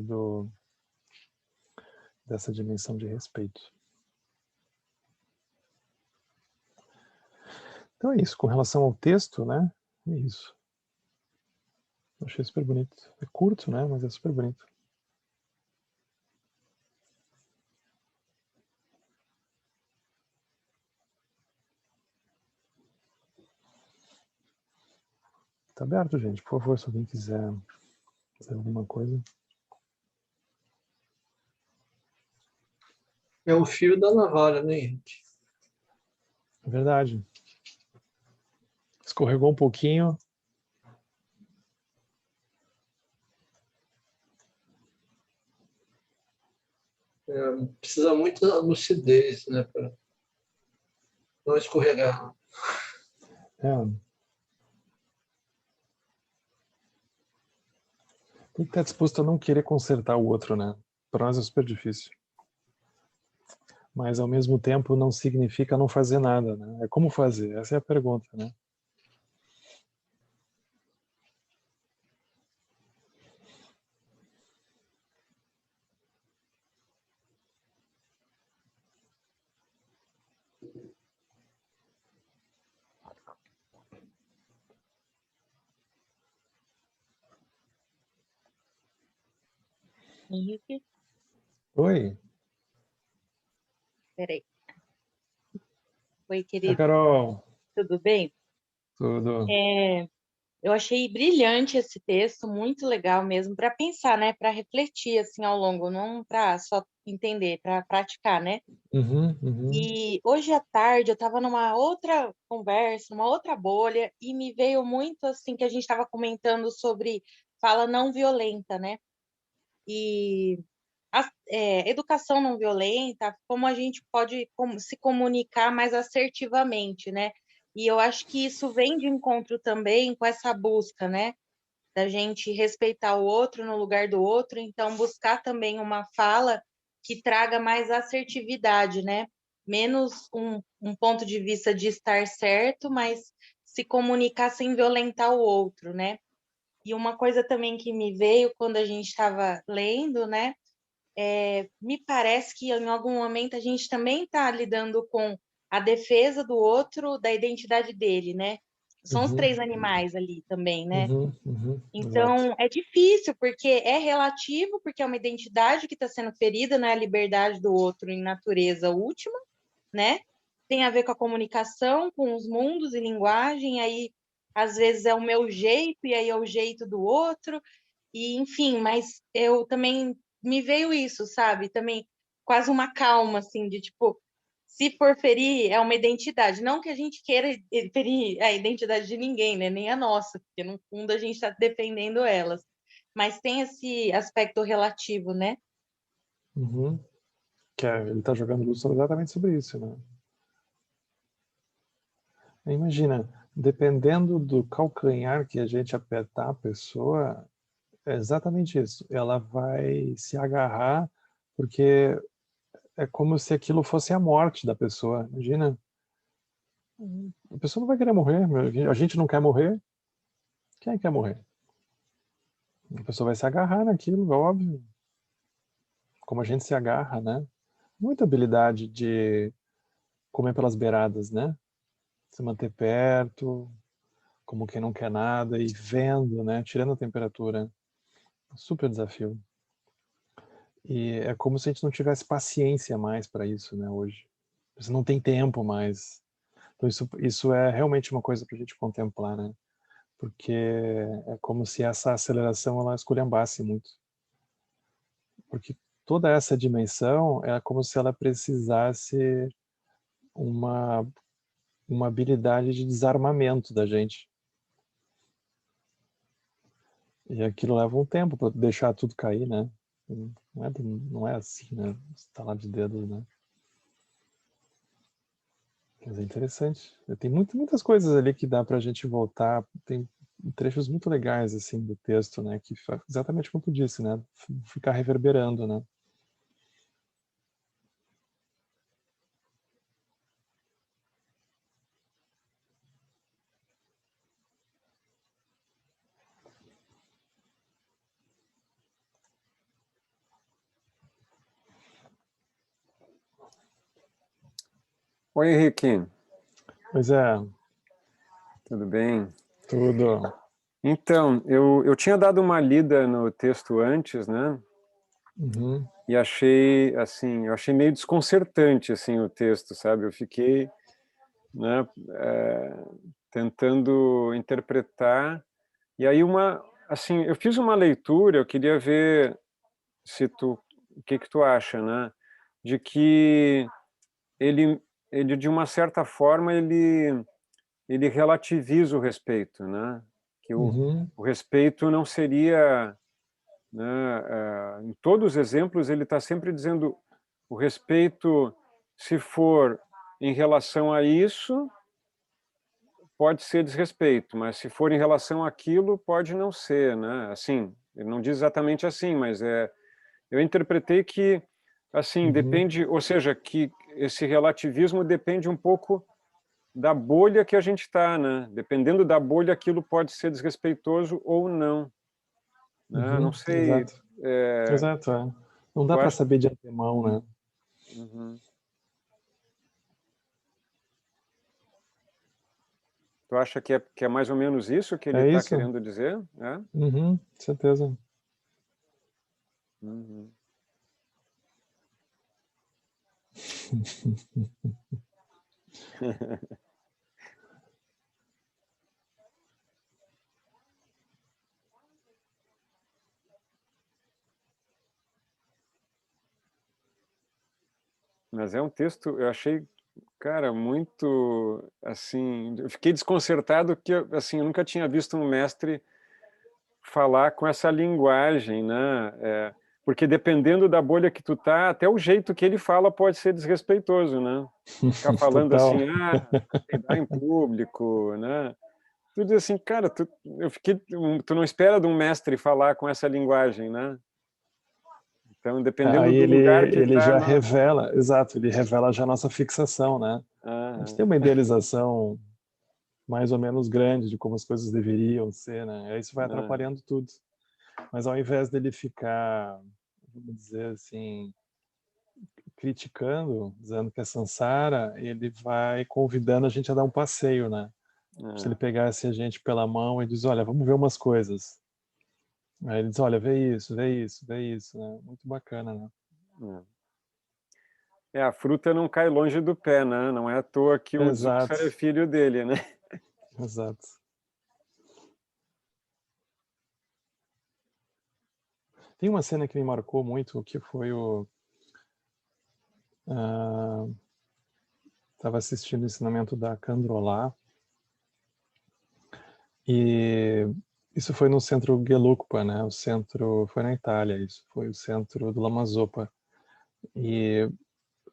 dessa dimensão de respeito. Então é isso. Com relação ao texto, né, é isso. Eu achei super bonito. É curto, né, mas é super bonito. Tá aberto, gente. Por favor, se alguém quiser fazer alguma coisa. É o fio da navalha, né, gente? É verdade. Escorregou um pouquinho. Precisa muita lucidez, né, para não escorregar. É. Tem que estar disposto a não querer consertar o outro, né? Para nós é super difícil. Mas ao mesmo tempo não significa não fazer nada, né? É como fazer, essa é a pergunta, né? Henrique, Oi, peraí. Oi, Oi, querido, Carol. tudo bem? Tudo. É, eu achei brilhante esse texto, muito legal mesmo, para pensar, né? Para refletir assim ao longo, não para só entender, para praticar, né? Uhum, uhum, E hoje à tarde eu estava numa outra conversa, numa outra bolha, e me veio muito assim que a gente estava comentando sobre fala não violenta, né? E educação não violenta, como a gente pode se comunicar mais assertivamente, né? E eu acho que isso vem de encontro também com essa busca, né? Da gente respeitar o outro no lugar do outro, então buscar também uma fala que traga mais assertividade, né? Menos um ponto de vista de estar certo, mas se comunicar sem violentar o outro, né? E uma coisa também que me veio quando a gente estava lendo, né? Me parece que em algum momento a gente também está lidando com a defesa do outro, da identidade dele, né? São os uhum, três animais ali também, né? exato. Então, é difícil, porque é relativo, porque é uma identidade que está sendo ferida, não é a liberdade do outro em natureza última, né? Tem a ver com a comunicação, com os mundos e linguagem, aí às vezes é o meu jeito e aí é o jeito do outro, e enfim, mas eu também me veio isso, sabe? Também quase uma calma, assim, de tipo, se for ferir, é uma identidade. Não que a gente queira ferir a identidade de ninguém, né? Nem a nossa, porque no fundo a gente está defendendo elas. Mas tem esse aspecto relativo, né? Uhum. Ele está jogando luz exatamente sobre isso, né? Imagina, dependendo do calcanhar que a gente apertar a pessoa, é exatamente isso. Ela vai se agarrar porque é como se aquilo fosse a morte da pessoa. Imagina, a pessoa não vai querer morrer. A gente não quer morrer. Quem quer morrer? A pessoa vai se agarrar naquilo, é óbvio. Como a gente se agarra, né? Muita habilidade de comer pelas beiradas, né? Se manter perto, como quem não quer nada e vendo, né? Tirando a temperatura. Super desafio. E é como se a gente não tivesse paciência mais para isso, né? Hoje. Você não tem tempo mais. Então isso é realmente uma coisa para a gente contemplar, né? Porque é como se essa aceleração ela esculhambasse muito. Porque toda essa dimensão é como se ela precisasse uma uma habilidade de desarmamento da gente. E aquilo leva um tempo para deixar tudo cair, né? Não é assim, né? Estalar de dedos, né? Mas é interessante. Tem muitas coisas ali que dá para a gente voltar. Tem trechos muito legais assim do texto, né? Que exatamente como tu disse, né? Ficar reverberando, né? Oi, Henrique. Pois é, Tudo bem? tudo. Então, eu tinha dado uma lida no texto antes, né? Uhum. E achei, assim, eu achei meio desconcertante, assim, o texto, sabe? Eu fiquei, né, tentando interpretar. E aí assim, eu fiz uma leitura, eu queria ver se o que tu acha, né? De que ele, ele de uma certa forma, ele relativiza o respeito, né? Que Uhum. o respeito não seria, né, em todos os exemplos ele está sempre dizendo o respeito, se for em relação a isso, pode ser desrespeito, mas se for em relação àquilo, pode não ser, né? Assim, ele não diz exatamente assim, mas eu interpretei que, assim, Uhum. depende, ou seja, que esse relativismo depende um pouco da bolha que a gente está, né? Dependendo da bolha, aquilo pode ser desrespeitoso ou não, né? Não Uhum. sei, Exato. Exato, é. Não dá tu para acha? saber de antemão, né? Uhum. Tu acha que é mais ou menos isso que ele É está isso? querendo dizer? É? Uhum. Certeza. Mas é um texto, eu achei, cara, muito, assim, eu fiquei desconcertado que, assim, eu nunca tinha visto um mestre falar com essa linguagem, né? Porque dependendo da bolha que tu tá, até o jeito que ele fala pode ser desrespeitoso, né? Ficar falando Total. assim, peidar em público, né? Tu diz assim, cara, tu não espera de um mestre falar com essa linguagem, né? Então, dependendo Aí do lugar que ele tá, já não... revela, exato, ele revela já a nossa fixação, né? A gente tem uma idealização mais ou menos grande de como as coisas deveriam ser, né? Aí isso vai atrapalhando tudo. Mas ao invés dele ficar, vamos dizer assim, criticando, dizendo que é Sansara, ele vai convidando a gente a dar um passeio, né? Se ele pegasse a gente pela mão e diz, olha, vamos ver umas coisas. Aí ele diz, olha, vê isso, vê isso, vê isso, né? Muito bacana, né? A fruta não cai longe do pé, né? Não é à toa que o Exato. Zuxar é filho dele, né? Exato. Tem uma cena que me marcou muito, que foi o... Estava assistindo o ensinamento da Kandrolá, e isso foi no centro Gelugpa, né? O centro... Foi na Itália, isso. Foi o centro do Lama Zopa. E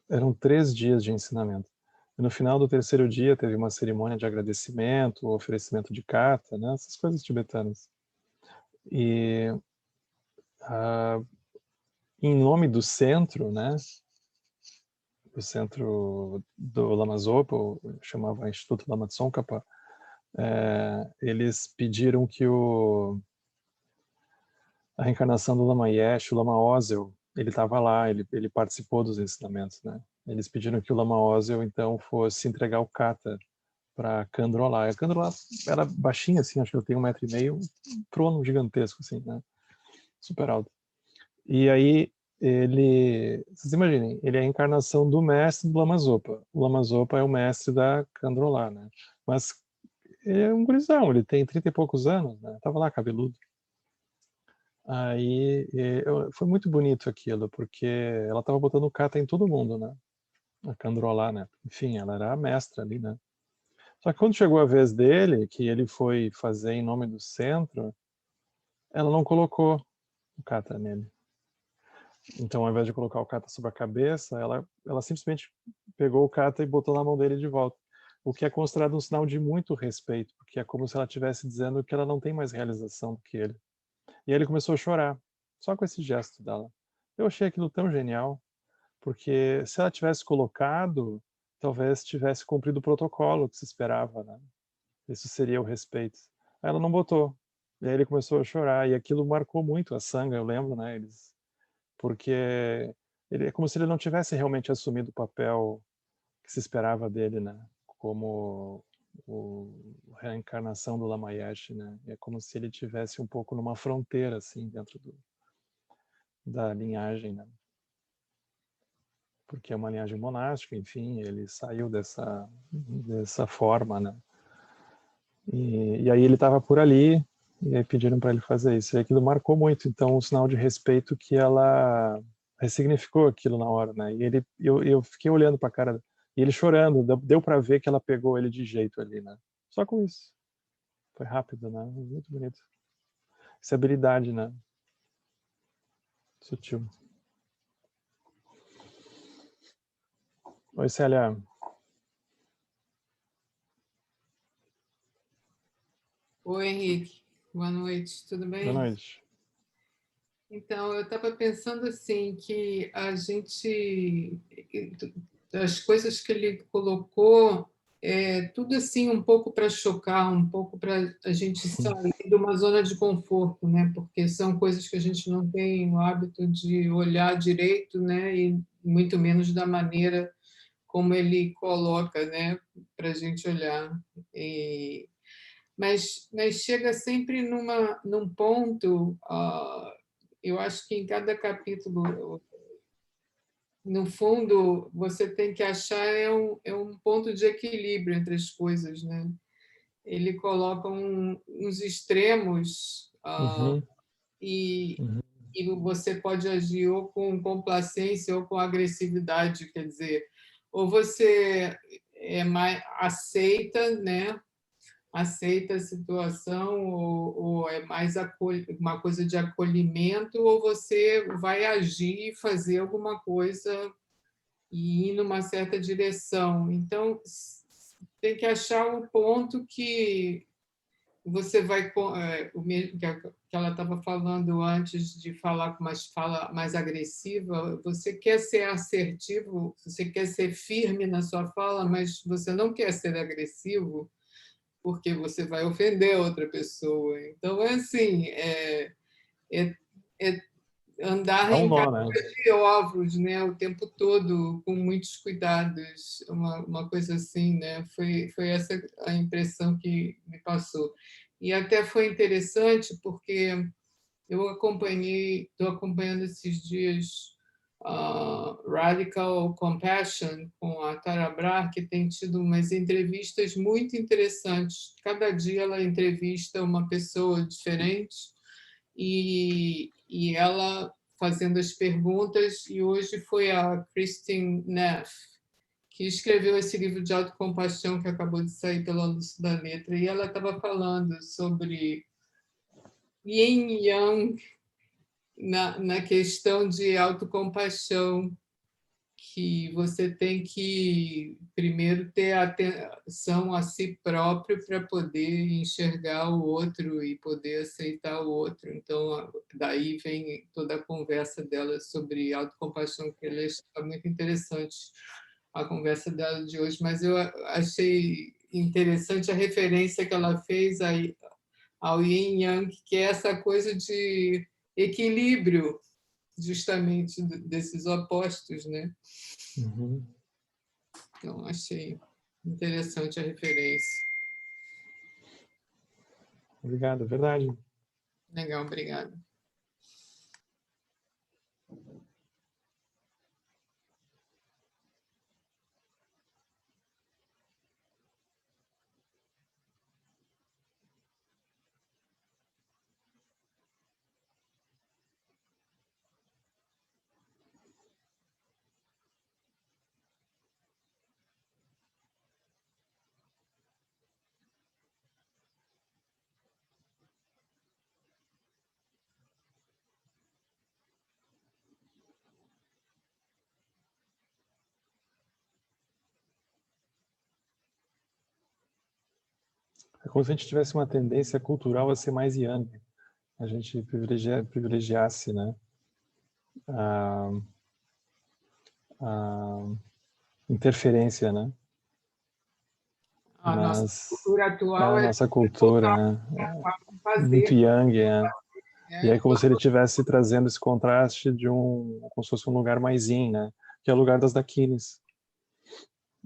eram 3 dias de ensinamento. E no final do 3º dia teve uma cerimônia de agradecimento, oferecimento de carta, né? Essas coisas tibetanas. E em nome do centro, né? Do centro do Lama Zopa, chamava Instituto Lama Tsongkhapa, eles pediram que a reencarnação do Lama Yeshe, o Lama Ozel, ele estava lá, ele participou dos ensinamentos, né? Eles pediram que o Lama Ozel, então, fosse entregar o kata para Kandrolá. A Kandrolá era baixinha, assim, acho que ela tem 1,5 m, um trono gigantesco, assim, né? Super alto. E aí, vocês imaginem, ele é a encarnação do mestre do Lama Zopa. O Lama Zopa é o mestre da Kandrolá, né? Mas ele é um gurizão, ele tem 30 e poucos anos, né? Tava lá, cabeludo. Aí, foi muito bonito aquilo, porque ela tava botando kata em todo mundo, né? A Kandrolá, né? Enfim, ela era a mestra ali, né? Só que quando chegou a vez dele, que ele foi fazer em nome do centro, ela não colocou o kata nele. Então, ao invés de colocar o kata sobre a cabeça, ela simplesmente pegou o kata e botou na mão dele de volta. O que é considerado um sinal de muito respeito, porque é como se ela estivesse dizendo que ela não tem mais realização do que ele. E aí ele começou a chorar, só com esse gesto dela. Eu achei aquilo tão genial, porque se ela tivesse colocado, talvez tivesse cumprido o protocolo que se esperava, né? Isso seria o respeito. Aí ela não botou. E aí ele começou a chorar, e aquilo marcou muito a Sangha, eu lembro, né? Porque é como se ele não tivesse realmente assumido o papel que se esperava dele, né? Como a reencarnação do Lama Yeshe, né? É como se ele tivesse um pouco numa fronteira, assim, dentro da linhagem, né? Porque é uma linhagem monástica, enfim, ele saiu dessa forma, né? E aí ele estava por ali, e aí pediram para ele fazer isso. E aquilo marcou muito, então, um sinal de respeito que ela ressignificou aquilo na hora, né? E eu fiquei olhando para a cara, e ele chorando, deu para ver que ela pegou ele de jeito ali, né? Só com isso. Foi rápido, né? Muito bonito. Essa habilidade, né? Sutil. Oi, Célia. Oi, Henrique. Boa noite, tudo bem? Boa noite. Então, eu estava pensando assim que as coisas que ele colocou, tudo assim um pouco para chocar, um pouco para a gente sair de uma zona de conforto, né? Porque são coisas que a gente não tem o hábito de olhar direito, né? E muito menos da maneira como ele coloca, né? Para a gente olhar. Mas chega sempre num ponto, eu acho que em cada capítulo no fundo, você tem que achar é um ponto de equilíbrio entre as coisas, né? Ele coloca uns extremos Uhum. e, Uhum. e você pode agir ou com complacência ou com agressividade, quer dizer, ou você mais aceita, né? Aceita a situação ou é mais uma coisa de acolhimento, ou você vai agir e fazer alguma coisa e ir numa certa direção. Então, tem que achar um ponto que você vai o mesmo que ela estava falando antes de falar com uma fala mais agressiva. Você quer ser assertivo, você quer ser firme na sua fala, mas você não quer ser agressivo, porque você vai ofender a outra pessoa. Então, é assim, é andar Dá um em nó, casa né? de ovos, né, o tempo todo, com muitos cuidados, uma coisa assim, né? Foi essa a impressão que me passou. E até foi interessante, porque estou acompanhando esses dias Radical Compassion com a Tara Brach, que tem tido umas entrevistas muito interessantes. Cada dia ela entrevista uma pessoa diferente e ela fazendo as perguntas. E hoje foi a Christine Neff, que escreveu esse livro de autocompaixão que acabou de sair pela Luz da Letra, e ela estava falando sobre yin e yang na questão de autocompaixão, que você tem que primeiro ter atenção a si próprio para poder enxergar o outro e poder aceitar o outro. Então, daí vem toda a conversa dela sobre autocompaixão, que ela está muito interessante, a conversa dela de hoje, mas eu achei interessante a referência que ela fez aí ao Yin Yang, que é essa coisa de equilíbrio, justamente desses opostos, né? Uhum. Então, achei interessante a referência. Obrigado, é verdade. Legal, obrigada. É como se a gente tivesse uma tendência cultural a ser mais yang. A gente privilegiasse, né, a interferência, né? A nossa Mas cultura a atual é nossa cultura, né, muito fazer, yang, é. E aí né? como se ele estivesse trazendo esse contraste de como se fosse um lugar mais yin, né? Que é o lugar das dakinis.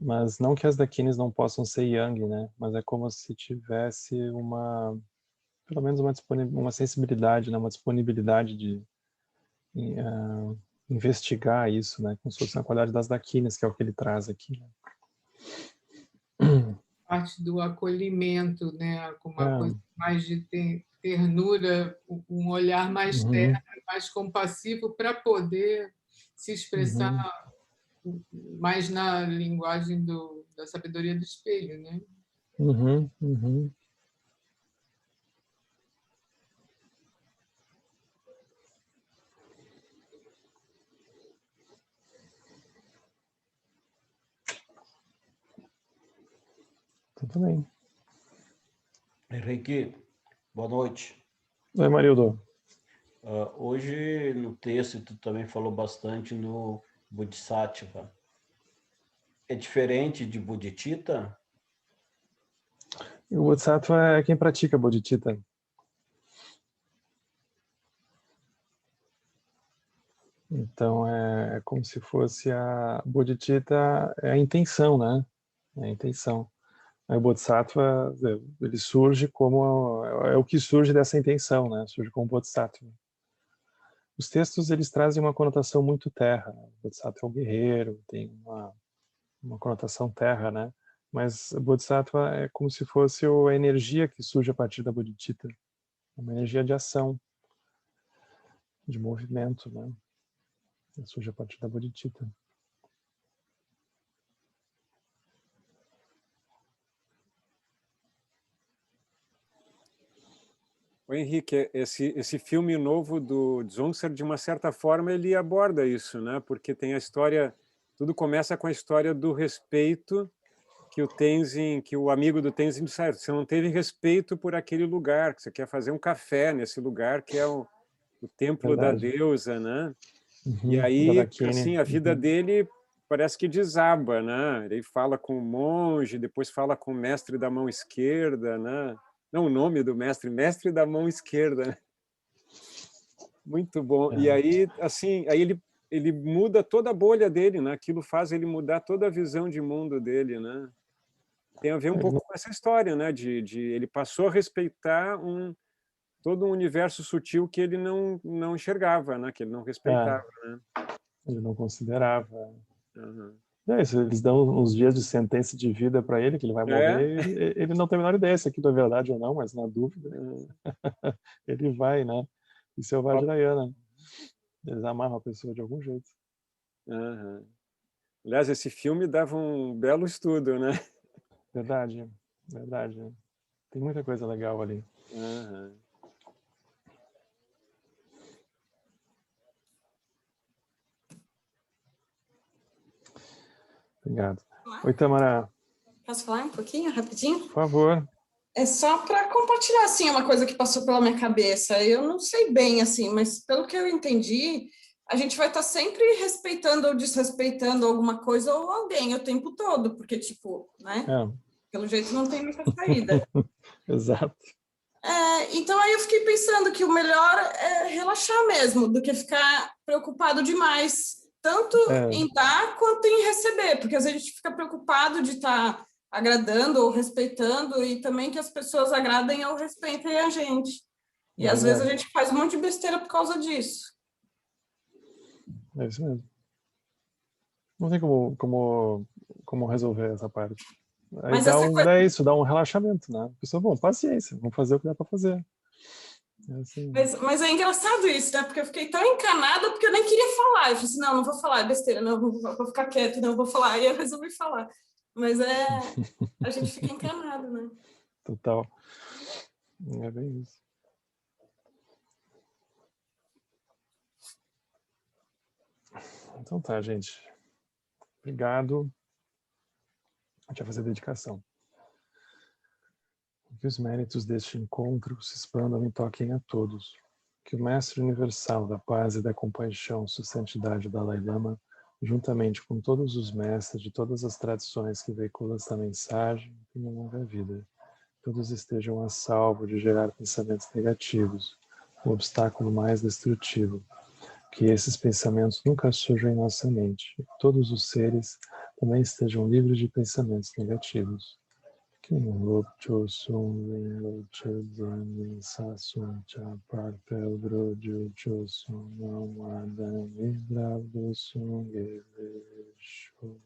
Mas não que as dakinis não possam ser yang, né? Mas é como se tivesse pelo menos uma sensibilidade, né? Uma disponibilidade de investigar isso, né? Como se fosse na qualidade das dakinis, que é o que ele traz aqui. Né? Parte do acolhimento, né? Com uma coisa É. mais de ternura, um olhar mais terno, mais compassivo, para poder se expressar mais na linguagem da sabedoria do espelho, né? Uhum, uhum. Tudo bem. Henrique, boa noite. Oi, Marildo. Hoje no texto tu também falou bastante no Bodhisattva. É diferente de Bodhicitta? O Bodhisattva é quem pratica Bodhicitta. Então, é como se fosse a Bodhicitta, é a intenção, né? É a intenção. Aí o Bodhisattva, ele surge como, é o que surge dessa intenção, né? Surge como Bodhisattva. os textos eles trazem uma conotação muito terra. O Bodhisattva é o guerreiro, tem uma conotação terra, né? Mas o Bodhisattva é como se fosse a energia que surge a partir da bodhicitta, uma energia de ação, de movimento, né? Que surge a partir da bodhicitta. O Henrique, esse filme novo do Dzongkar, de uma certa forma, ele aborda isso, né? Porque tem a história, tudo começa com a história do respeito que o Tenzin, que o amigo do Tenzin disse, você não teve respeito por aquele lugar, que você quer fazer um café nesse lugar que é o templo da deusa, né? E aí, assim, a vida dele parece que desaba, né? Ele fala com o monge, depois fala com o mestre da mão esquerda, né? Não, o nome do mestre, mestre da mão esquerda, né? Muito bom. E aí, assim, aí ele muda toda a bolha dele, né? Aquilo faz ele mudar toda a visão de mundo dele, né? Tem a ver um pouco com essa história, né? De ele passou a respeitar todo um universo sutil que ele não enxergava, né? Que ele não respeitava, né? Ele não considerava. Uhum. É isso, eles dão uns dias de sentença de vida para ele, que ele vai morrer, ele não tem a menor ideia se aquilo é verdade ou não, mas na dúvida, ele vai, né? Isso é o Vajrayana. Eles amarram a pessoa de algum jeito. Uhum. Aliás, esse filme dava um belo estudo, né? Verdade, verdade. Tem muita coisa legal ali. Uhum. Obrigado. Oi, Tamara. Posso falar um pouquinho, rapidinho? Por favor. É só para compartilhar, assim, uma coisa que passou pela minha cabeça. Eu não sei bem, assim, mas pelo que eu entendi, a gente vai estar sempre respeitando ou desrespeitando alguma coisa ou alguém o tempo todo, porque, tipo, né? Pelo jeito não tem muita saída. Exato. Então aí eu fiquei pensando que o melhor é relaxar mesmo, do que ficar preocupado demais, tanto em dar quanto em receber, porque às vezes a gente fica preocupado de estar agradando ou respeitando e também que as pessoas agradem ou respeitem a gente. E às vezes a gente faz um monte de besteira por causa disso. É isso mesmo. Não tem como resolver essa parte. Aí mas é isso, dá um relaxamento, né? A pessoa, bom, paciência, vamos fazer o que dá para fazer. Assim. Mas é engraçado isso, né? Porque eu fiquei tão encanada porque eu nem queria falar. Eu falei assim, não vou falar, é besteira, não, vou ficar quieto, não vou falar. E eu resolvi falar. Mas a gente fica encanado, né? Total. É bem isso. Então tá, gente. Obrigado. A gente vai fazer a dedicação. Que os méritos deste encontro se expandam e toquem a todos. Que o Mestre Universal da Paz e da Compaixão, Sua Santidade Dalai Lama, juntamente com todos os mestres de todas as tradições que veiculam esta mensagem, tenham longa vida. Todos estejam a salvo de gerar pensamentos negativos, o obstáculo mais destrutivo. Que esses pensamentos nunca surjam em nossa mente. E todos os seres também estejam livres de pensamentos negativos. Que no Chosun Ling Chodan Sasun Cha Parpel Brojo Chosun Namadan Vibra Sun Gevesho